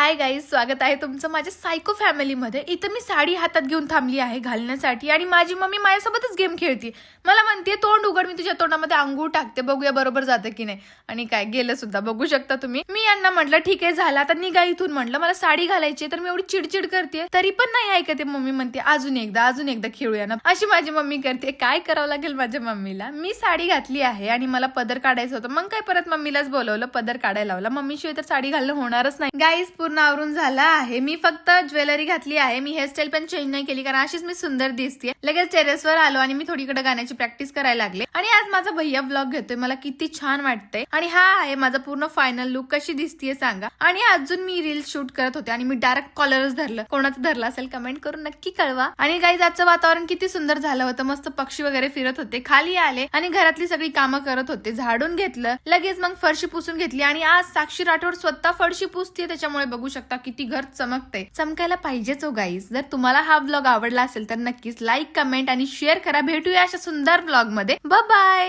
Hi guys, स्वागत आहे तुमचं माझ्या सायको फॅमिलीमध्ये. इथं मी साडी हातात घेऊन थांबली आहे घालण्यासाठी आणि माझी मम्मी माझ्यासोबतच गेम खेळती. मला म्हणते तोंड उघड, मी तुझ्या तोंडामध्ये अंगूर टाकते, बघूया बरोबर जातं की नाही. आणि काय गेलं सुद्धा, बघू शकता तुम्ही. मी यांना म्हटलं ठीक आहे झालं, आता निघा इथून. म्हटलं मला साडी घालायची, तर मी एवढी चिडचिड करते तरी पण नाही ऐकते. मम्मी म्हणते अजून एकदा खेळूया ना, अशी माझी मम्मी करते. काय करावं लागेल माझ्या मम्मीला. मी साडी घातली आहे आणि मला पदर काढायचं होतं. मग काय परत मम्मीलाच बोलवलं, पदर काढायला लावला. मम्मीशिवाय तर साडी घालणं होणारच नाही. गाईज पूर्ण आवरून झाला आहे. मी फक्त ज्वेलरी घातली आहे. मी हेअरस्टाईल पण चेंज नाही केली, कारण अशीच मी सुंदर दिसते. लगेच टेरेसवर आलो आणि मी थोडीकडे गाण्याची प्रॅक्टिस करायला लागले. आणि आज माझा भैया ब्लॉग घेतोय, मला किती छान वाटतंय. आणि हा आहे माझा पूर्ण फायनल लुक. कशी दिसतीये सांगा. आणि अजून मी रील शूट करत होते आणि मी डायरेक्ट कॉलरच धरलं. कोणाचं धरलं असेल कमेंट करून नक्की कळवा. आणि गाईज आजचं वातावरण किती सुंदर झालं होतं. मस्त पक्षी वगैरे फिरत होते. खाली आले आणि घरातली सगळी कामं करत होते. झाडून घेतलं, लगेच मग फरशी पुसून घेतली. आणि आज साक्षी राठोड स्वतः फरशी पुसते, त्याच्यामुळे बघू शकता किती घर चमकते. चमकायला पाहिजेच हो गाईज. जर तुम्हाला हा ब्लॉग आवडला असेल तर नक्कीच लाईक, कमेंट आणि शेअर करा. भेटूया अशा सुंदर ब्लॉग मध्ये. Bye bye.